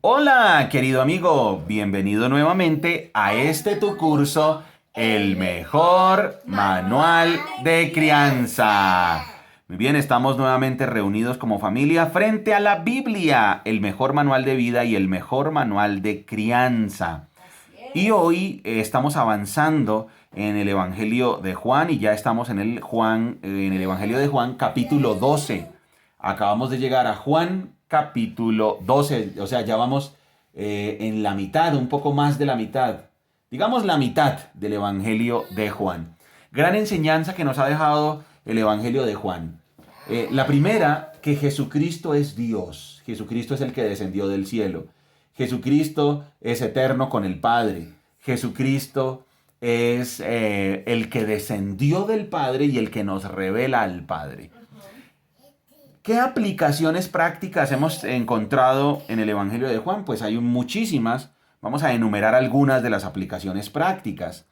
Hola, querido amigo, bienvenido nuevamente a este tu curso, el mejor manual de crianza. Muy bien, estamos nuevamente reunidos como familia frente a la Biblia, el mejor manual de vida y el mejor manual de crianza. Y hoy estamos avanzando en el Evangelio de Juan y ya estamos en el Evangelio de Juan capítulo 12. Acabamos de llegar a Juan capítulo 12, o sea, ya vamos en la mitad, un poco más de la mitad, digamos la mitad del Evangelio de Juan. Gran enseñanza que nos ha dejado el Evangelio de Juan. La primera, que Jesucristo es Dios, Jesucristo es el que descendió del cielo. Jesucristo es eterno con el Padre. Jesucristo es el que descendió del Padre y el que nos revela al Padre. ¿Qué aplicaciones prácticas hemos encontrado en el Evangelio de Juan? Pues hay muchísimas. Vamos a enumerar algunas de las aplicaciones prácticas.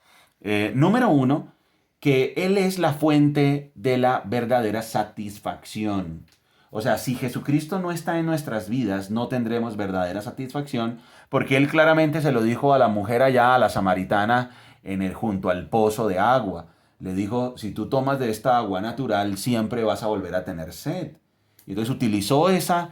Número uno, que Él es la fuente de la verdadera satisfacción. O sea, si Jesucristo no está en nuestras vidas, no tendremos verdadera satisfacción, porque Él claramente se lo dijo a la mujer allá, a la samaritana, junto al pozo de agua. Le dijo, si tú tomas de esta agua natural, siempre vas a volver a tener sed. Y entonces utilizó esa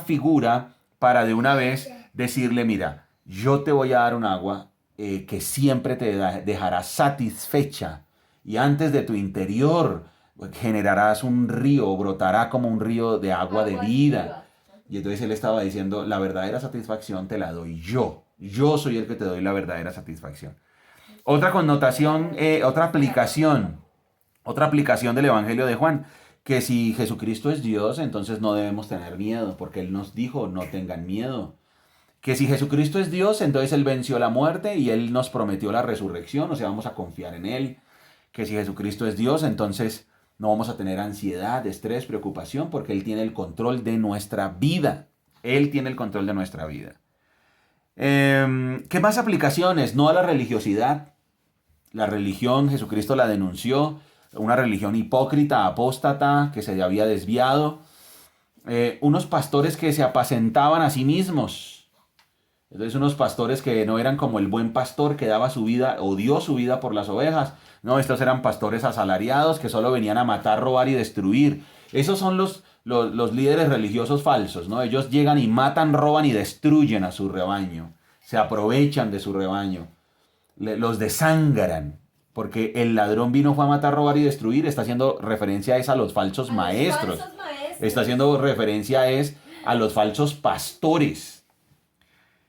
figura para de una vez decirle, mira, yo te voy a dar un agua que siempre te dejará satisfecha y antes de tu interior generarás un río, brotará como un río de agua de vida. Y entonces él estaba diciendo, la verdadera satisfacción te la doy yo. Yo soy el que te doy la verdadera satisfacción. Otra connotación, otra aplicación del Evangelio de Juan, que si Jesucristo es Dios, entonces no debemos tener miedo, porque Él nos dijo, no tengan miedo. Que si Jesucristo es Dios, entonces Él venció la muerte y Él nos prometió la resurrección, o sea, vamos a confiar en Él. Que si Jesucristo es Dios, entonces no vamos a tener ansiedad, estrés, preocupación, porque Él tiene el control de nuestra vida. Él tiene el control de nuestra vida. ¿Qué más aplicaciones? No a la religiosidad. La religión, Jesucristo la denunció, una religión hipócrita, apóstata, que se había desviado. Unos pastores que se apacentaban a sí mismos. Entonces unos pastores que no eran como el buen pastor que daba su vida o dio su vida por las ovejas. No, estos eran pastores asalariados que solo venían a matar, robar y destruir. Esos son los líderes religiosos falsos, ¿no? Ellos llegan y matan, roban y destruyen a su rebaño. Se aprovechan de su rebaño. Los desangran. Porque el ladrón vino fue a matar, robar y destruir. Está haciendo referencia a los falsos maestros. Está haciendo referencia a los falsos pastores.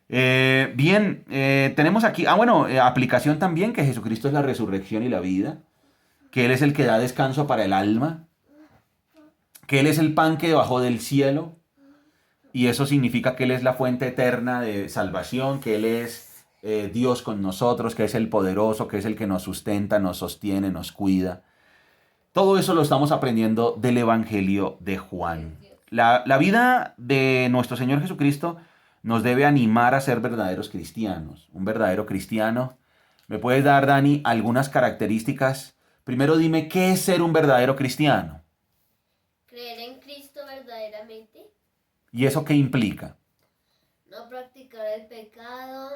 Tenemos aquí, aplicación también que Jesucristo es la resurrección y la vida, que Él es el que da descanso para el alma, que Él es el pan que bajó del cielo, y eso significa que Él es la fuente eterna de salvación, que Él es Dios con nosotros, que es el poderoso, que es el que nos sustenta, nos sostiene, nos cuida. Todo eso lo estamos aprendiendo del Evangelio de Juan. La vida de nuestro Señor Jesucristo nos debe animar a ser verdaderos cristianos. Un verdadero cristiano. ¿Me puedes dar, Dani, algunas características? Primero dime, ¿qué es ser un verdadero cristiano? Creer en Cristo verdaderamente. ¿Y eso qué implica? No practicar el pecado.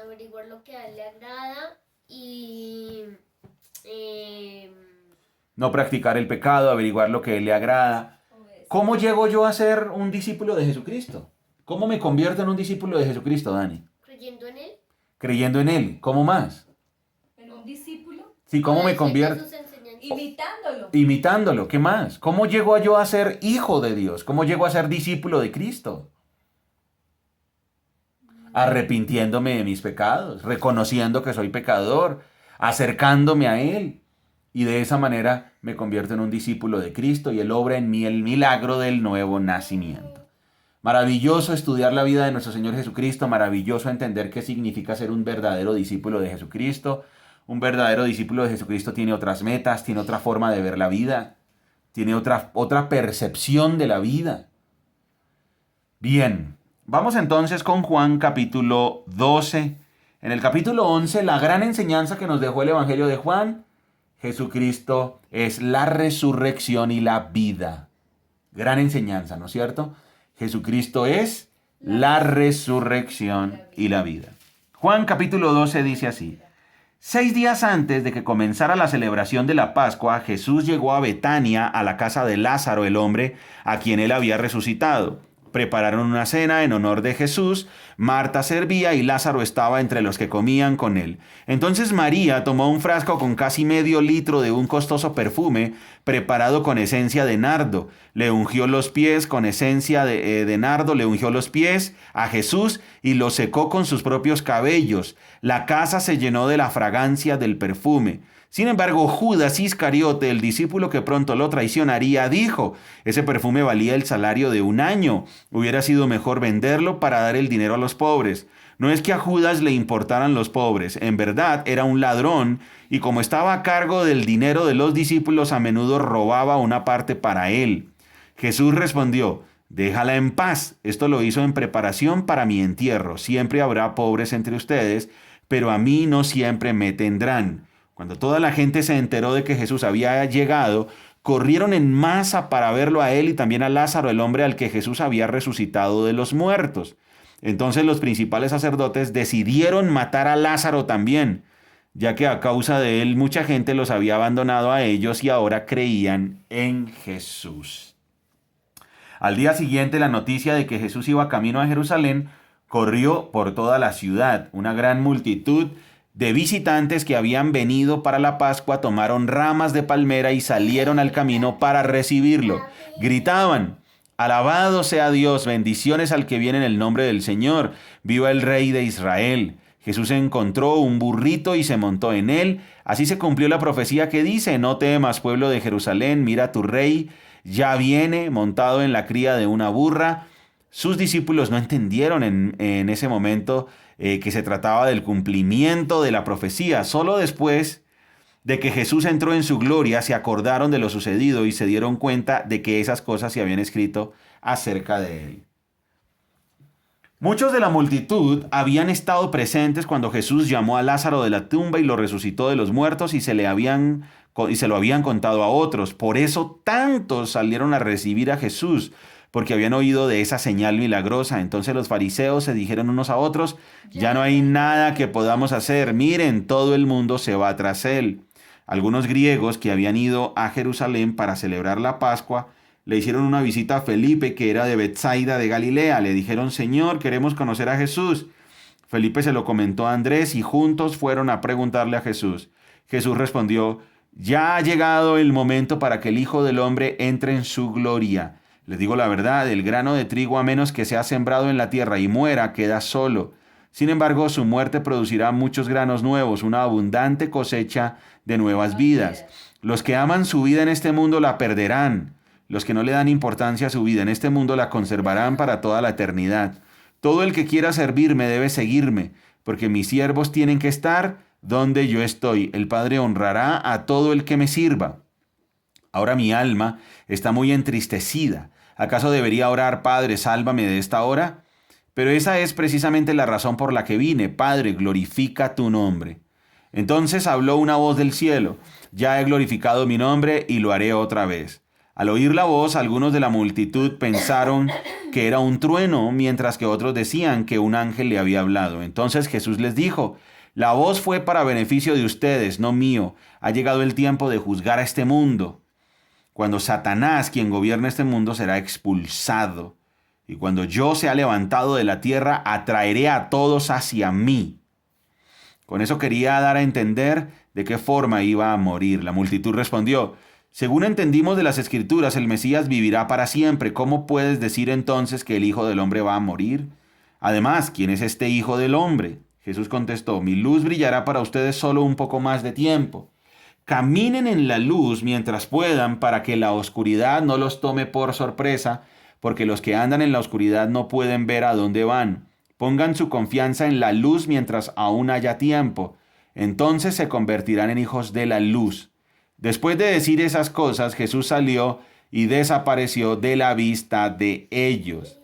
Averiguar lo que a Él le agrada y No practicar el pecado, averiguar lo que a Él le agrada. ¿Cómo llego yo a ser un discípulo de Jesucristo? ¿Cómo me convierto en un discípulo de Jesucristo, Dani? creyendo en Él. Creyendo en Él. ¿Cómo más? ¿En un discípulo? Sí, ¿cómo me Obedeciendo convierto? sus enseñanzas. Imitándolo. Imitándolo. ¿Qué más? ¿Cómo llego yo a ser hijo de Dios? ¿Cómo llego a ser discípulo de Cristo? Arrepintiéndome de mis pecados, reconociendo que soy pecador, acercándome a Él. Y de esa manera me convierto en un discípulo de Cristo y Él obra en mí el milagro del nuevo nacimiento. Maravilloso estudiar la vida de nuestro Señor Jesucristo, maravilloso entender qué significa ser un verdadero discípulo de Jesucristo. Un verdadero discípulo de Jesucristo tiene otras metas, tiene otra forma de ver la vida, tiene otra percepción de la vida. Bien, vamos entonces con Juan capítulo 12. En el capítulo 11, la gran enseñanza que nos dejó el Evangelio de Juan: Jesucristo es la resurrección y la vida. Gran enseñanza, ¿no es cierto? Jesucristo es la resurrección y la vida. Juan capítulo 12 dice así: 6 días antes de que comenzara la celebración de la Pascua, Jesús llegó a Betania, a la casa de Lázaro, el hombre a quien él había resucitado. Prepararon una cena en honor de Jesús. Marta servía y Lázaro estaba entre los que comían con él. Entonces María tomó un frasco con casi medio litro de un costoso perfume preparado con esencia de nardo. Le ungió los pies con esencia de nardo, le ungió los pies a Jesús y lo secó con sus propios cabellos. La casa se llenó de la fragancia del perfume. Sin embargo, Judas Iscariote, el discípulo que pronto lo traicionaría, dijo: ese perfume valía el salario de un año. Hubiera sido mejor venderlo para dar el dinero a los pobres. No es que a Judas le importaran los pobres. En verdad, era un ladrón y como estaba a cargo del dinero de los discípulos, a menudo robaba una parte para él. Jesús respondió: déjala en paz. Esto lo hizo en preparación para mi entierro. Siempre habrá pobres entre ustedes, pero a mí no siempre me tendrán. Cuando toda la gente se enteró de que Jesús había llegado, corrieron en masa para verlo a él y también a Lázaro, el hombre al que Jesús había resucitado de los muertos. Entonces los principales sacerdotes decidieron matar a Lázaro también, ya que a causa de él mucha gente los había abandonado a ellos y ahora creían en Jesús. Al día siguiente, la noticia de que Jesús iba camino a Jerusalén corrió por toda la ciudad. Una gran multitud de visitantes que habían venido para la Pascua tomaron ramas de palmera y salieron al camino para recibirlo. Gritaban: alabado sea Dios, bendiciones al que viene en el nombre del Señor, viva el Rey de Israel. Jesús encontró un burrito y se montó en él. Así se cumplió la profecía que dice: no temas, pueblo de Jerusalén, mira tu rey ya viene montado en la cría de una burra. Sus discípulos no entendieron en ese momento que se trataba del cumplimiento de la profecía. Solo después de que Jesús entró en su gloria se acordaron de lo sucedido y se dieron cuenta de que esas cosas se habían escrito acerca de él. Muchos de la multitud habían estado presentes cuando Jesús llamó a Lázaro de la tumba y lo resucitó de los muertos y se lo habían contado a otros. Por eso tantos salieron a recibir a Jesús, porque habían oído de esa señal milagrosa. Entonces los fariseos se dijeron unos a otros: ya no hay nada que podamos hacer. Miren, todo el mundo se va tras él. Algunos griegos que habían ido a Jerusalén para celebrar la Pascua le hicieron una visita a Felipe, que era de Betsaida de Galilea. Le dijeron: Señor, queremos conocer a Jesús. Felipe se lo comentó a Andrés y juntos fueron a preguntarle a Jesús. Jesús respondió: ya ha llegado el momento para que el Hijo del Hombre entre en su gloria. Les digo la verdad, el grano de trigo, a menos que sea sembrado en la tierra y muera, queda solo. Sin embargo, su muerte producirá muchos granos nuevos, una abundante cosecha de nuevas vidas. Los que aman su vida en este mundo la perderán. Los que no le dan importancia a su vida en este mundo la conservarán para toda la eternidad. Todo el que quiera servirme debe seguirme, porque mis siervos tienen que estar donde yo estoy. El Padre honrará a todo el que me sirva. Ahora mi alma está muy entristecida. ¿Acaso debería orar: Padre, sálvame de esta hora? Pero esa es precisamente la razón por la que vine. Padre, glorifica tu nombre. Entonces habló una voz del cielo: ya he glorificado mi nombre y lo haré otra vez. Al oír la voz, algunos de la multitud pensaron que era un trueno, mientras que otros decían que un ángel le había hablado. Entonces Jesús les dijo: la voz fue para beneficio de ustedes, no mío. Ha llegado el tiempo de juzgar a este mundo. Cuando Satanás, quien gobierna este mundo, será expulsado. Y cuando yo sea levantado de la tierra, atraeré a todos hacia mí. Con eso quería dar a entender de qué forma iba a morir. La multitud respondió: según entendimos de las Escrituras, el Mesías vivirá para siempre. ¿Cómo puedes decir entonces que el Hijo del Hombre va a morir? Además, ¿quién es este Hijo del Hombre? Jesús contestó: mi luz brillará para ustedes solo un poco más de tiempo. Caminen en la luz mientras puedan, para que la oscuridad no los tome por sorpresa, porque los que andan en la oscuridad no pueden ver a dónde van. Pongan su confianza en la luz mientras aún haya tiempo. Entonces se convertirán en hijos de la luz. Después de decir esas cosas, Jesús salió y desapareció de la vista de ellos.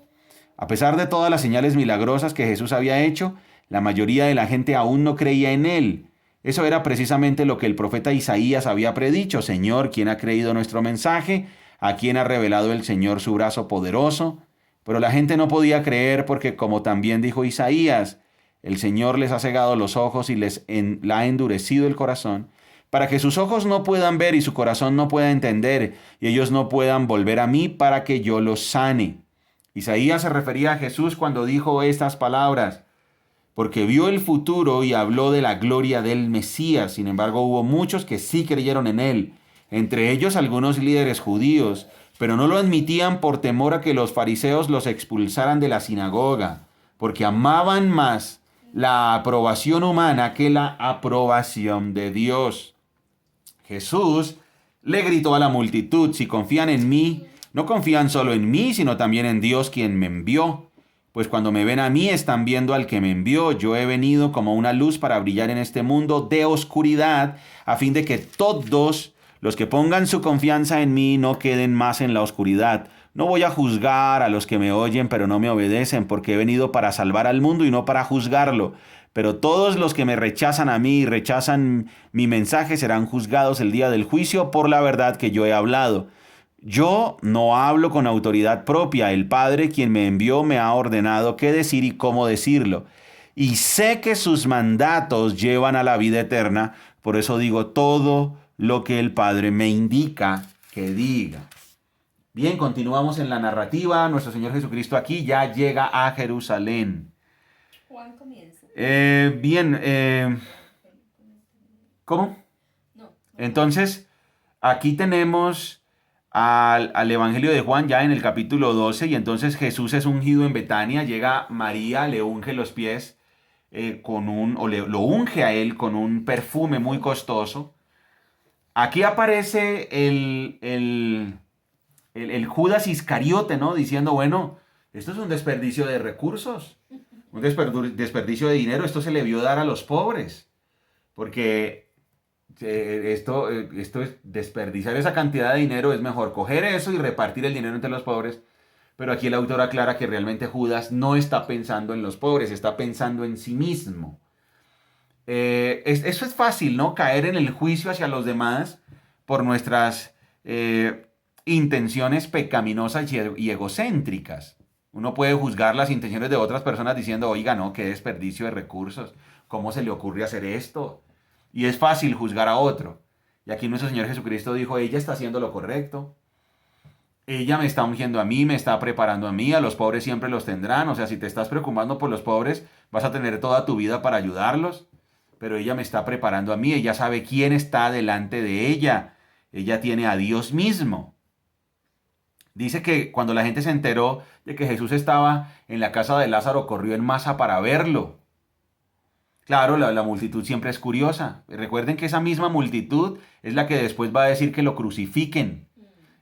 A pesar de todas las señales milagrosas que Jesús había hecho, la mayoría de la gente aún no creía en él. Eso era precisamente lo que el profeta Isaías había predicho: Señor, ¿quién ha creído nuestro mensaje? a quien ha revelado el Señor su brazo poderoso. Pero la gente no podía creer porque, como también dijo Isaías, el Señor les ha cegado los ojos y la ha endurecido el corazón, para que sus ojos no puedan ver y su corazón no pueda entender, y ellos no puedan volver a mí para que yo los sane. Isaías se refería a Jesús cuando dijo estas palabras, porque vio el futuro y habló de la gloria del Mesías. Sin embargo, hubo muchos que sí creyeron en él, entre ellos algunos líderes judíos, pero no lo admitían por temor a que los fariseos los expulsaran de la sinagoga, porque amaban más la aprobación humana que la aprobación de Dios. Jesús le gritó a la multitud, si confían en mí, no confían solo en mí, sino también en Dios quien me envió. Pues cuando me ven a mí, están viendo al que me envió. Yo he venido como una luz para brillar en este mundo de oscuridad, a fin de que todos los que pongan su confianza en mí no queden más en la oscuridad. No voy a juzgar a los que me oyen, pero no me obedecen, porque he venido para salvar al mundo y no para juzgarlo. Pero todos los que me rechazan a mí y rechazan mi mensaje serán juzgados el día del juicio por la verdad que yo he hablado. Yo no hablo con autoridad propia. El Padre, quien me envió, me ha ordenado qué decir y cómo decirlo. Y sé que sus mandatos llevan a la vida eterna. Por eso digo todo lo que el Padre me indica que diga. Bien, continuamos en la narrativa. Nuestro Señor Jesucristo aquí ya llega a Jerusalén. Juan comienza. ¿Cómo? No. Entonces, aquí tenemos al Evangelio de Juan ya en el capítulo 12, y entonces Jesús es ungido en Betania. Llega María, le unge los pies lo unge a él con un perfume muy costoso. Aquí aparece el Judas Iscariote, ¿no? Diciendo, bueno, esto es un desperdicio de recursos, un desperdicio de dinero, esto se le vio dar a los pobres, porque esto es desperdiciar esa cantidad de dinero, es mejor coger eso y repartir el dinero entre los pobres. Pero aquí el autor aclara que realmente Judas no está pensando en los pobres, está pensando en sí mismo. Eso es fácil, ¿no? Caer en el juicio hacia los demás por nuestras intenciones pecaminosas y egocéntricas. Uno puede juzgar las intenciones de otras personas diciendo, oiga, no, qué desperdicio de recursos, ¿cómo se le ocurre hacer esto? Y es fácil juzgar a otro. Y aquí nuestro Señor Jesucristo dijo, ella está haciendo lo correcto. Ella me está ungiendo a mí, me está preparando a mí, a los pobres siempre los tendrán. O sea, si te estás preocupando por los pobres, vas a tener toda tu vida para ayudarlos. Pero ella me está preparando a mí, ella sabe quién está delante de ella. Ella tiene a Dios mismo. Dice que cuando la gente se enteró de que Jesús estaba en la casa de Lázaro, corrió en masa para verlo. Claro, la multitud siempre es curiosa. Recuerden que esa misma multitud es la que después va a decir que lo crucifiquen.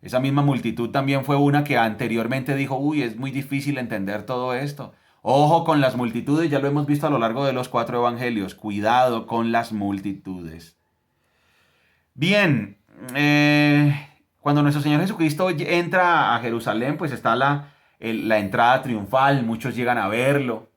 Esa misma multitud también fue una que anteriormente dijo, uy, es muy difícil entender todo esto. Ojo con las multitudes, ya lo hemos visto a lo largo de los 4 evangelios. Cuidado con las multitudes. Bien, cuando nuestro Señor Jesucristo entra a Jerusalén, pues está la entrada triunfal, muchos llegan a verlo.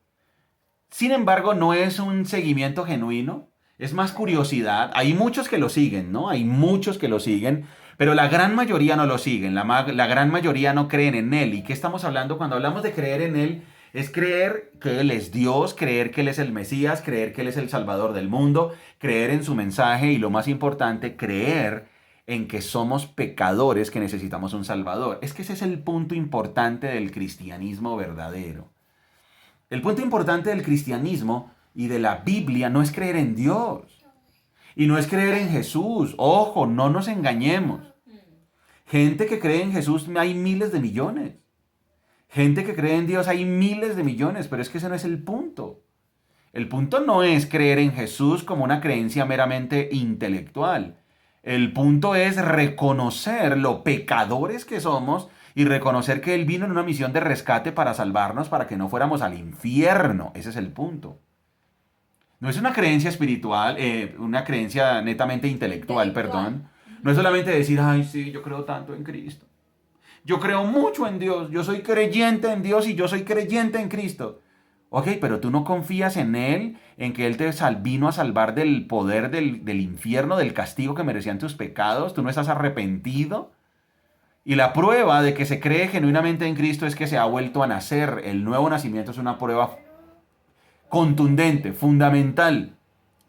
Sin embargo, no es un seguimiento genuino, es más curiosidad. Hay muchos que lo siguen, ¿no? Hay muchos que lo siguen, pero la gran mayoría no lo siguen, la gran mayoría no creen en Él. ¿Y qué estamos hablando cuando hablamos de creer en Él? Es creer que Él es Dios, creer que Él es el Mesías, creer que Él es el Salvador del mundo, creer en su mensaje y, lo más importante, creer en que somos pecadores que necesitamos un Salvador. Es que ese es el punto importante del cristianismo verdadero. El punto importante del cristianismo y de la Biblia no es creer en Dios y no es creer en Jesús. Ojo, no nos engañemos. Gente que cree en Jesús hay miles de millones. Gente que cree en Dios hay miles de millones, pero es que ese no es el punto. El punto no es creer en Jesús como una creencia meramente intelectual. El punto es reconocer lo pecadores que somos y reconocer que Él vino en una misión de rescate para salvarnos, para que no fuéramos al infierno. Ese es el punto. No es una creencia espiritual, una creencia netamente intelectual, perdón. No es solamente decir, ay, sí, yo creo tanto en Cristo. Yo creo mucho en Dios, yo soy creyente en Dios y yo soy creyente en Cristo. Ok, pero tú no confías en Él, en que Él te vino a salvar del poder del infierno, del castigo que merecían tus pecados. Tú no estás arrepentido. Y la prueba de que se cree genuinamente en Cristo es que se ha vuelto a nacer. El nuevo nacimiento es una prueba contundente, fundamental,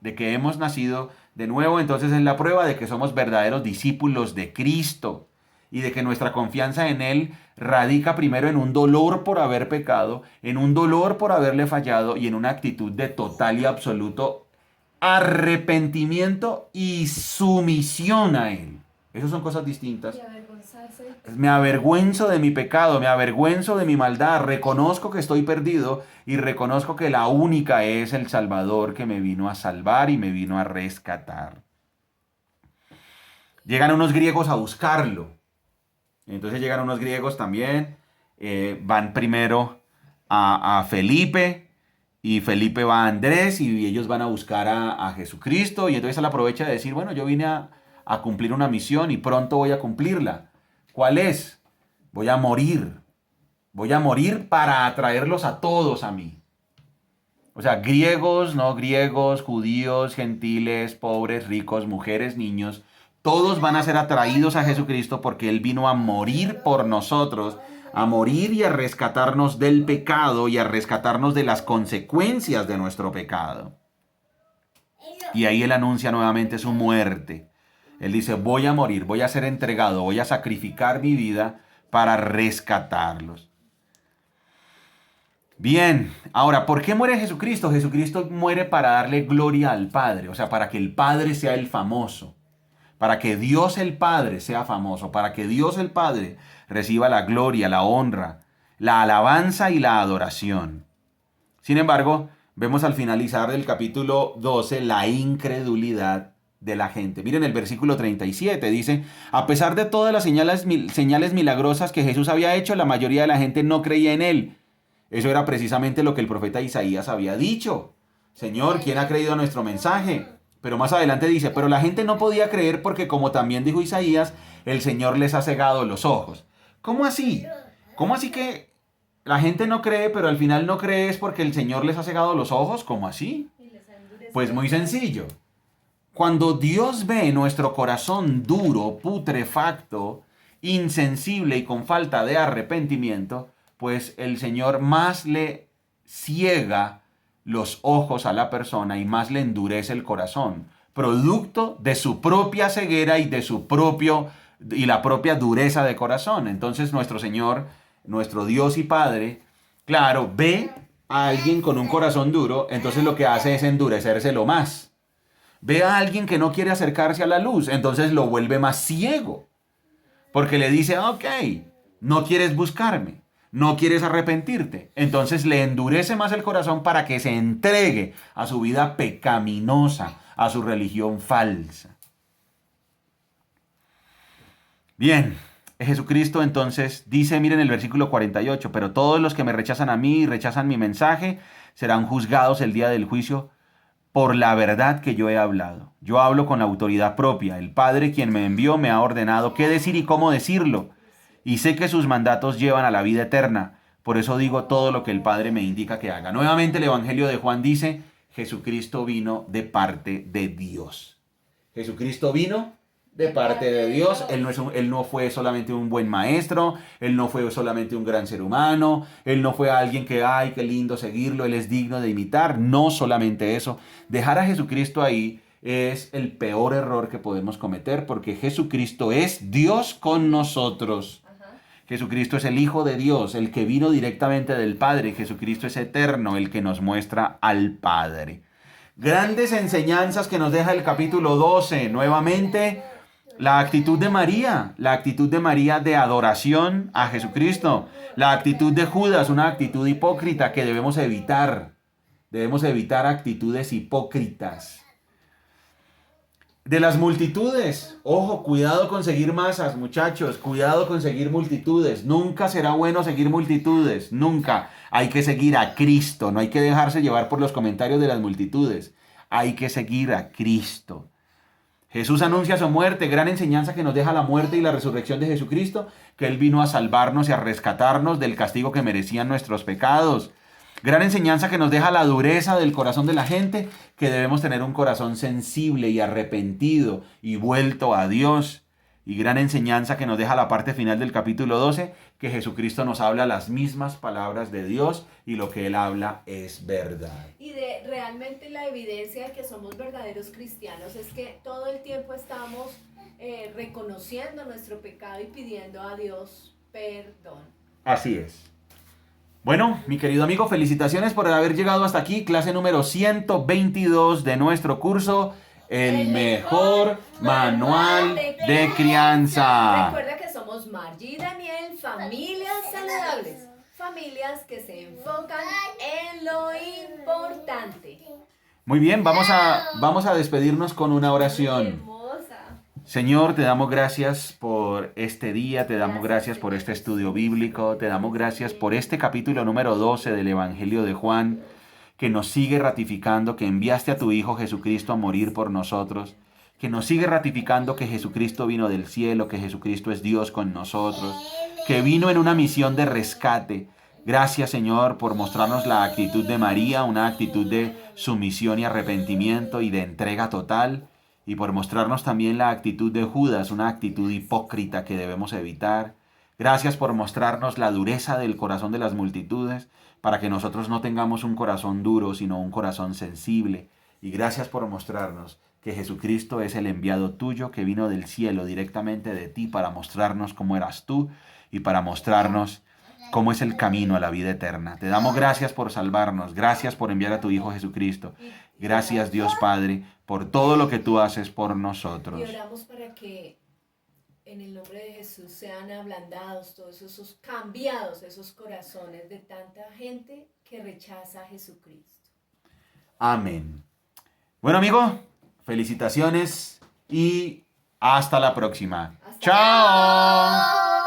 de que hemos nacido de nuevo. Entonces es la prueba de que somos verdaderos discípulos de Cristo y de que nuestra confianza en Él radica primero en un dolor por haber pecado, en un dolor por haberle fallado y en una actitud de total y absoluto arrepentimiento y sumisión a Él. Esas son cosas distintas. Y avergonzarse. Me avergüenzo de mi pecado, me avergüenzo de mi maldad, reconozco que estoy perdido y reconozco que la única es el Salvador que me vino a salvar y me vino a rescatar. Llegan unos griegos a buscarlo. Entonces llegan unos griegos también, van primero a Felipe y Felipe va a Andrés y ellos van a buscar a Jesucristo y entonces él aprovecha de decir, bueno, yo vine a cumplir una misión y pronto voy a cumplirla. ¿Cuál es? Voy a morir para atraerlos a todos a mí. O sea, griegos, no griegos, judíos, gentiles, pobres, ricos, mujeres, niños, todos van a ser atraídos a Jesucristo porque Él vino a morir por nosotros, a morir y a rescatarnos del pecado y a rescatarnos de las consecuencias de nuestro pecado. Y ahí Él anuncia nuevamente su muerte. Él dice, voy a morir, voy a ser entregado, voy a sacrificar mi vida para rescatarlos. Bien, ahora, ¿por qué muere Jesucristo? Jesucristo muere para darle gloria al Padre, o sea, para que el Padre sea el famoso. Para que Dios el Padre sea famoso, para que Dios el Padre reciba la gloria, la honra, la alabanza y la adoración. Sin embargo, vemos al finalizar del capítulo 12 la incredulidad de la gente. Miren el versículo 37, dice, a pesar de todas las señales milagrosas que Jesús había hecho, la mayoría de la gente no creía en Él. Eso era precisamente lo que el profeta Isaías había dicho. Señor, ¿quién ha creído a nuestro mensaje? Pero más adelante dice, pero la gente no podía creer porque, como también dijo Isaías, el Señor les ha cegado los ojos. ¿Cómo así? ¿Cómo así que la gente no cree, pero al final no cree es porque el Señor les ha cegado los ojos? ¿Cómo así? Pues muy sencillo. Cuando Dios ve nuestro corazón duro, putrefacto, insensible y con falta de arrepentimiento, pues el Señor más le ciega los ojos a la persona y más le endurece el corazón, producto de su propia ceguera y y la propia dureza de corazón. Entonces nuestro Señor, nuestro Dios y Padre, claro, ve a alguien con un corazón duro, entonces lo que hace es endurecérselo más. Ve a alguien que no quiere acercarse a la luz, entonces lo vuelve más ciego, porque le dice, ok, no quieres buscarme. No quieres arrepentirte. Entonces le endurece más el corazón para que se entregue a su vida pecaminosa, a su religión falsa. Bien, Jesucristo entonces dice, miren el versículo 48, pero todos los que me rechazan a mí y rechazan mi mensaje serán juzgados el día del juicio por la verdad que yo he hablado. Yo hablo con la autoridad propia. El Padre, quien me envió, me ha ordenado qué decir y cómo decirlo. Y sé que sus mandatos llevan a la vida eterna. Por eso digo todo lo que el Padre me indica que haga. Nuevamente el Evangelio de Juan dice, Jesucristo vino de parte de Dios. Jesucristo vino de parte de Dios. Él no fue solamente un buen maestro. Él no fue solamente un gran ser humano. Él no fue alguien que, ay, qué lindo seguirlo. Él es digno de imitar. No solamente eso. Dejar a Jesucristo ahí es el peor error que podemos cometer porque Jesucristo es Dios con nosotros. Jesucristo es el Hijo de Dios, el que vino directamente del Padre. Jesucristo es eterno, el que nos muestra al Padre. Grandes enseñanzas que nos deja el capítulo 12. Nuevamente, la actitud de María de adoración a Jesucristo. La actitud de Judas, una actitud hipócrita que debemos evitar. Debemos evitar actitudes hipócritas. De las multitudes, ojo, cuidado con seguir masas, muchachos, cuidado con seguir multitudes. Nunca será bueno seguir multitudes, nunca. Hay que seguir a Cristo, no hay que dejarse llevar por los comentarios de las multitudes. Hay que seguir a Cristo. Jesús anuncia su muerte, gran enseñanza que nos deja la muerte y la resurrección de Jesucristo, que Él vino a salvarnos y a rescatarnos del castigo que merecían nuestros pecados. Gran enseñanza que nos deja la dureza del corazón de la gente, que debemos tener un corazón sensible y arrepentido y vuelto a Dios. y gran enseñanza que nos deja la parte final del capítulo 12, que Jesucristo nos habla las mismas palabras de Dios y lo que Él habla es verdad. Y de realmente la evidencia de que somos verdaderos cristianos es que todo el tiempo estamos reconociendo nuestro pecado y pidiendo a Dios perdón. Así es. Bueno, mi querido amigo, felicitaciones por haber llegado hasta aquí, clase número 122 de nuestro curso, El mejor manual de crianza. Recuerda que somos Margie y Daniel, familias saludables, familias que se enfocan en lo importante. Muy bien, vamos a despedirnos con una oración. Hermosa. Señor, te damos gracias por este día, te damos gracias por este estudio bíblico, te damos gracias por este capítulo número 12 del Evangelio de Juan, que nos sigue ratificando que enviaste a tu Hijo Jesucristo a morir por nosotros, que nos sigue ratificando que Jesucristo vino del cielo, que Jesucristo es Dios con nosotros, que vino en una misión de rescate. Gracias, Señor, por mostrarnos la actitud de María, una actitud de sumisión y arrepentimiento y de entrega total, y por mostrarnos también la actitud de Judas, una actitud hipócrita que debemos evitar. Gracias por mostrarnos la dureza del corazón de las multitudes, para que nosotros no tengamos un corazón duro, sino un corazón sensible. Y gracias por mostrarnos que Jesucristo es el enviado tuyo, que vino del cielo directamente de ti para mostrarnos cómo eras tú y para mostrarnos cómo es el camino a la vida eterna. Te damos gracias por salvarnos, gracias por enviar a tu Hijo Jesucristo. Gracias, Dios Padre, por todo lo que tú haces por nosotros. Y oramos para que en el nombre de Jesús sean ablandados todos esos, cambiados esos corazones de tanta gente que rechaza a Jesucristo. Amén. Bueno, amigo, felicitaciones y hasta la próxima. Hasta ¡Chao! luego.